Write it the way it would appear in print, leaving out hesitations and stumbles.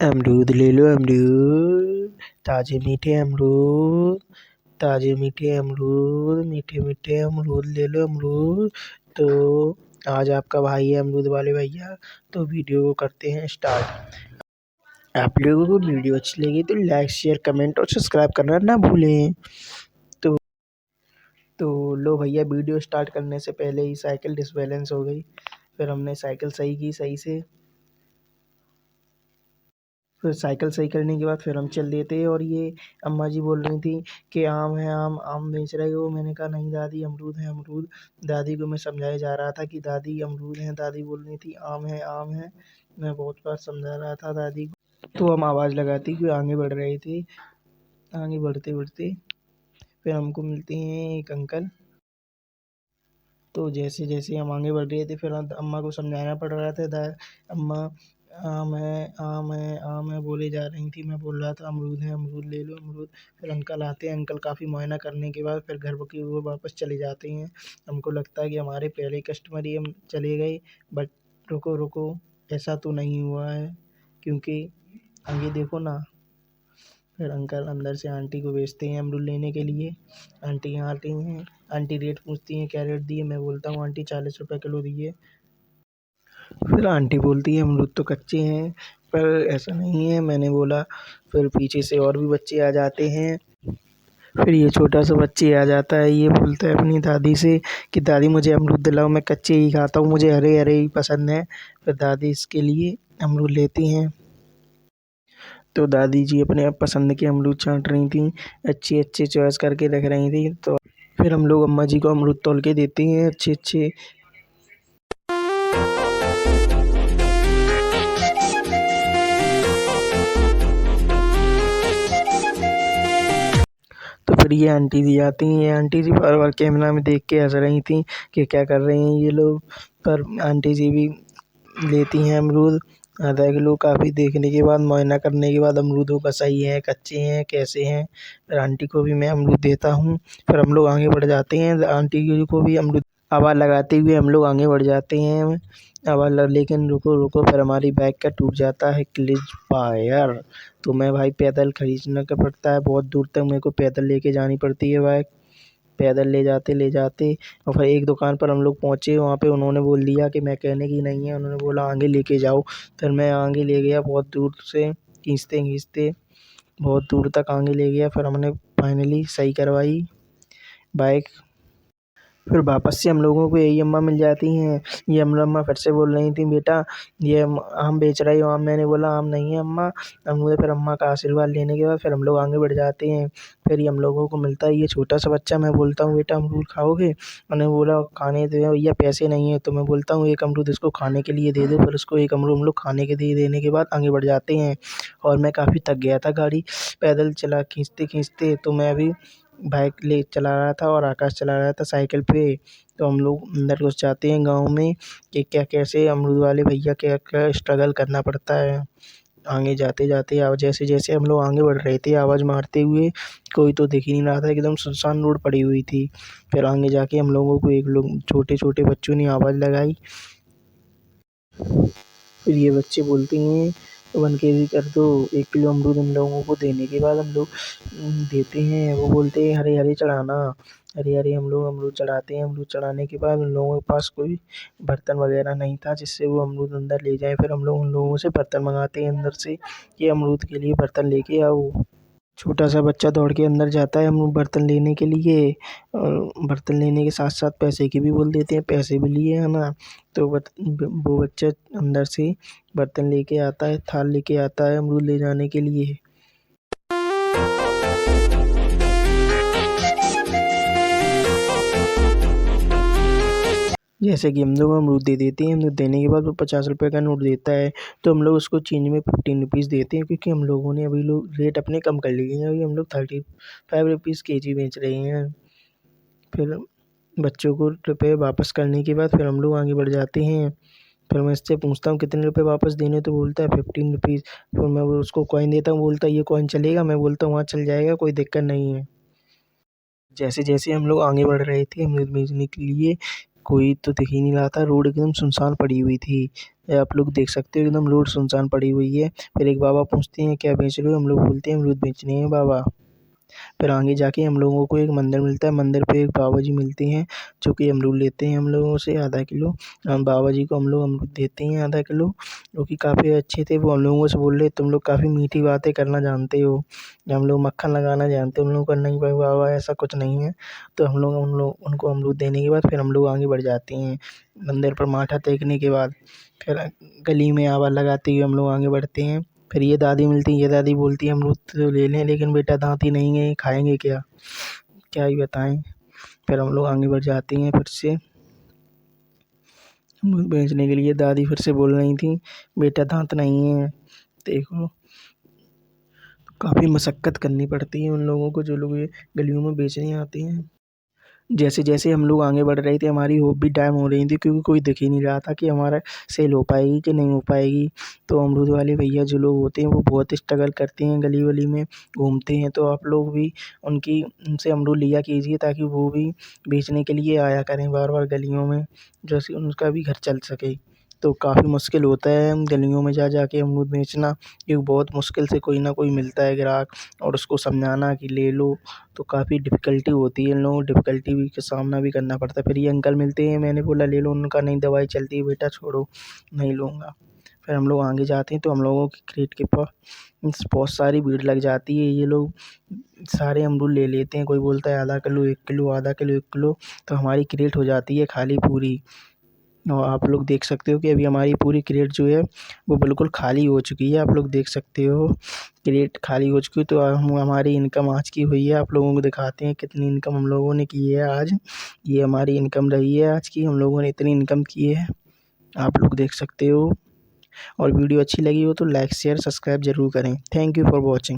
अमरूद ले लो अमरूद, ताजे मीठे अमरूद, ताजे मीठे अमरूद, मीठे मीठे अमरूद ले लो अमरूद। तो आज आपका भाई है अमरूद वाले भैया। तो वीडियो को करते हैं स्टार्ट। आप लोगों को वीडियो अच्छी लगी तो लाइक शेयर कमेंट और सब्सक्राइब करना ना भूलें। तो तो लो भैया, वीडियो स्टार्ट करने से पहले ही साइकिल डिसबैलेंस हो गई। फिर हमने साइकिल सही की सही से। फिर साइकिल सही करने के बाद फिर हम चल देते। और ये अम्मा जी बोल रही थी कि आम है आम, आम बेच रहे हो। मैंने कहा नहीं दादी, अमरूद है अमरूद। दादी को मैं समझाया जा रहा था कि दादी अमरूद है। दादी बोल रही थी आम है आम है। मैं बहुत बार समझा रहा था दादी को, तो हम आवाज़ लगाती हुए आगे बढ़ रहे थे। आगे बढ़ते बढ़ते फिर हमको मिलते हैं एक अंकल। तो जैसे जैसे हम आगे बढ़ रहे थे फिर अम्मा को समझाना पड़ रहा था। अम्मा आम है आम है आम है बोले जा रही थी। मैं बोल रहा था अमरूद है अमरूद ले लो अमरूद। फिर अंकल आते हैं। अंकल काफ़ी मुआयना करने के बाद फिर घर की ओर वापस चले जाते हैं। हमको लगता है कि हमारे पहले कस्टमर ही हम चले गए। बट रुको रुको, ऐसा तो नहीं हुआ है, क्योंकि आगे देखो ना। फिर अंकल अंदर से आंटी को भेजते हैं अमरूद लेने के लिए। आंटी यहाँ आती हैं। आंटी रेट पूछती हैं क्या रेट दिए। मैं बोलता हूँ आंटी 40 रुपये किलो दिए। फिर आंटी बोलती है अमरूद तो कच्चे हैं, पर ऐसा नहीं है, मैंने बोला। फिर पीछे से और भी बच्चे आ जाते हैं। फिर ये छोटा सा बच्चे आ जाता है। ये बोलता है अपनी दादी से कि दादी मुझे अमरूद दिलाओ, मैं कच्चे ही खाता हूँ, मुझे हरे हरे ही पसंद है। फिर दादी इसके लिए अमरूद लेती हैं। तो दादी जी अपने आप पसंद के अमरूद छाँट रही थीं, अच्छे अच्छे चॉइस करके रख रही थी। तो फिर हम लोग अम्मा जी को अमरूद तौल के देते हैं अच्छे अच्छे। तो फिर ये आंटी जी आती हैं। ये आंटी जी बार बार कैमरा में देख के हंस रही थी कि क्या कर रहे हैं ये लोग। पर आंटी जी भी लेती हैं अमरूद आधा किलो। काफ़ी देखने के बाद, मुआयना करने के बाद अमरूदों का सही है कच्चे हैं कैसे हैं। फिर आंटी को भी मैं अमरूद देता हूँ। फिर हम लोग आगे बढ़ जाते हैं। आंटी जी को भी अमरूद आवाज़ लगाते हुए हम लोग आगे बढ़ जाते हैं। लेकिन रुको रुको, फिर हमारी बाइक का टूट जाता है क्लिच वायर। तो मैं भाई पैदल खरीदना का पड़ता है, बहुत दूर तक मेरे को पैदल लेके जानी पड़ती है बाइक। पैदल ले जाते और फिर एक दुकान पर हम लोग पहुँचे। वहाँ पे उन्होंने बोल दिया कि मैकेनिक ही नहीं है। उन्होंने बोला आगे लेके जाओ। फिर मैं आगे ले गया, बहुत दूर से खींचते खींचते बहुत दूर तक आगे ले गया। फिर हमने फाइनली सही करवाई बाइक। फिर वापस से हम लोगों को यही अम्मा मिल जाती हैं। ये अम्मा फिर से बोल रही थी बेटा ये आम बेच रही हो आम। मैंने बोला आम नहीं है अम्मा, अमरूद है। फिर अम्मा का आशीर्वाद लेने के बाद फिर हम लोग आगे बढ़ जाते हैं। फिर ये हम लोगों को मिलता है ये छोटा सा बच्चा। मैं बोलता हूँ बेटा अमरूद खाओगे। उन्होंने बोला खाने दे भैया, पैसे नहीं है। तो मैं बोलता हूँ एक अमरूद इसको खाने के लिए दे दो। फिर उसको एक अमरूद हम लोग खाने के देने के बाद आगे बढ़ जाते हैं। और मैं काफ़ी थक गया था गाड़ी पैदल चला खींचते खींचते। तो मैं अभी बाइक ले चला रहा था और आकाश चला रहा था साइकिल पे। तो हम लोग अंदर घुस जाते हैं गाँव में कि क्या कैसे अमरूद वाले भैया क्या क्या स्ट्रगल करना पड़ता है। आगे जाते जाते अब जैसे जैसे हम लोग आगे बढ़ रहे थे आवाज़ मारते हुए, कोई तो दिख ही नहीं रहा था, एकदम सुनसान रोड पड़ी हुई थी। फिर आगे जाके हम लोगों को एक लोग छोटे छोटे बच्चों ने आवाज़ लगाई। फिर ये बच्चे बोलते हैं 1 केजी कर दो। 1 किलो अमरूद इन लोगों को देने के बाद हम लोग देते हैं। वो बोलते हैं हरे हरे चढ़ाना। हरे हरे हम लोग अमरूद चढ़ाते हैं। अमरूद चढ़ाने के बाद उन लोगों के पास कोई बर्तन वगैरह नहीं था जिससे वो अमरूद अंदर ले जाएँ। फिर हम लोग उन लोगों से बर्तन मंगाते हैं अंदर से कि अमरूद के लिए बर्तन लेके आओ। छोटा सा बच्चा दौड़ के अंदर जाता है हम बर्तन लेने के लिए। और बर्तन लेने के साथ साथ पैसे की भी बोल देते हैं, पैसे भी लिए है ना। तो वो बच्चा अंदर से बर्तन लेके आता है, थाल लेके आता है अमरूद ले जाने के लिए। जैसे कि हम लोग अमरूद दे देते हैं। अमरूद देने के बाद वो 50 रुपये का नोट देता है। तो हम लोग उसको चेंज में 15 रुपीज़ देते हैं, क्योंकि हम लोगों ने अभी लोग रेट अपने कम कर लिए हैं। अभी हम लोग 35 रुपीज़ केजी बेच रहे हैं। फिर बच्चों को रुपए वापस करने के बाद फिर हम लोग आगे बढ़ जाते हैं। फिर मैं इससे पूछता हूँ कितने रुपए वापस देने, तो बोलता है 15 रुपीज़। फिर मैं वो उसको कॉइन देता हूँ, बोलता है ये कॉइन चलेगा। मैं बोलता हूँ हाँ चल जाएगा, कोई दिक्कत नहीं है। जैसे जैसे हम लोग आगे बढ़ रहे थे अमरूद बेचने के लिए, कोई तो दिख ही नहीं रहा था, रोड एकदम सुनसान पड़ी हुई थी। आप लोग देख सकते हो एकदम रोड सुनसान पड़ी हुई है। फिर एक बाबा पूछते हैं क्या बेच रहे हो? हम लोग बोलते हैं अमरूद बेचने हैं बाबा। फिर आगे जाके हम लोगों को एक मंदिर मिलता है, मंदिर पे एक बाबा जी मिलते हैं जो कि अमरूद लेते हैं हम लोगों से आधा किलो। हम बाबा जी को हम लोग अमरूद देते हैं आधा किलो, जो कि काफ़ी अच्छे थे। वो हम लोगों से बोल रहे तुम लोग काफ़ी मीठी बातें करना जानते हो, हम लोग मक्खन लगाना जानते हो। उन लोगों को नहीं भाई बाबा ऐसा कुछ नहीं है। तो हम लोग उनको अमरूद देने के बाद फिर हम लोग आगे बढ़ जाते हैं। मंदिर पर माथा टेकने के बाद फिर गली में आवाज़ लगाते हुए हम लोग आगे बढ़ते हैं। फिर ये दादी मिलती है, ये दादी बोलती है अमरूद तो ले लें लेकिन बेटा दाँत ही नहीं है, खाएँगे क्या? क्या ही बताएँ। फिर हम लोग आगे बढ़ जाते हैं फिर से अमरूद बेचने के लिए। दादी फिर से बोल रही थी बेटा दाँत नहीं है। देखो काफ़ी मशक्कत करनी पड़ती है उन लोगों को जो लोग ये गलियों में बेचने आते हैं। जैसे-जैसे हम लोग आगे बढ़ रहे थे हमारी होप भी डाउन हो रही थी क्योंकि कोई दिख ही नहीं रहा था कि हमारा सेल हो पाएगी कि नहीं हो पाएगी। तो अमरूद वाले भैया जो लोग होते हैं वो बहुत स्ट्रगल करते हैं, गली-वली में घूमते हैं। तो आप लोग भी उनसे अमरूद लिया कीजिए ताकि वो भी बेचने के लिए आया करें बार-बार गलियों में, जैसे उनका भी घर चल सके। तो काफ़ी मुश्किल होता है गलियों में जा के अमरूद बेचना, क्योंकि बहुत मुश्किल से कोई ना कोई मिलता है ग्राहक और उसको समझाना कि ले लो, तो काफ़ी डिफ़िकल्टी होती है इन लोगों को, डिफ़िकल्टी भी का सामना भी करना पड़ता है। फिर ये अंकल मिलते हैं, मैंने बोला ले लो, उन्होंने कहा नहीं दवाई चलती है बेटा छोड़ो, नहीं लूँगा। फिर हम लोग आगे जाते हैं तो हम लोगों की क्रेट के पास बहुत सारी भीड़ लग जाती है। ये लोग सारे अमरूद ले लेते हैं, कोई बोलता है आधा किलो, 1 किलो, आधा किलो, 1 किलो, तो हमारी क्रेट हो जाती है खाली पूरी। और आप लोग देख सकते हो कि अभी हमारी पूरी क्रेट जो है वो बिल्कुल खाली हो चुकी है। आप लोग देख सकते हो क्रेट खाली हो चुकी है। तो हमारी इनकम आज की हुई है, आप लोगों को दिखाते हैं कितनी इनकम हम लोगों ने की है आज। ये हमारी इनकम रही है आज की, हम लोगों ने इतनी इनकम की है, आप लोग देख सकते हो। और वीडियो अच्छी लगी हो तो लाइक शेयर सब्सक्राइब ज़रूर करें। Thank you for watching.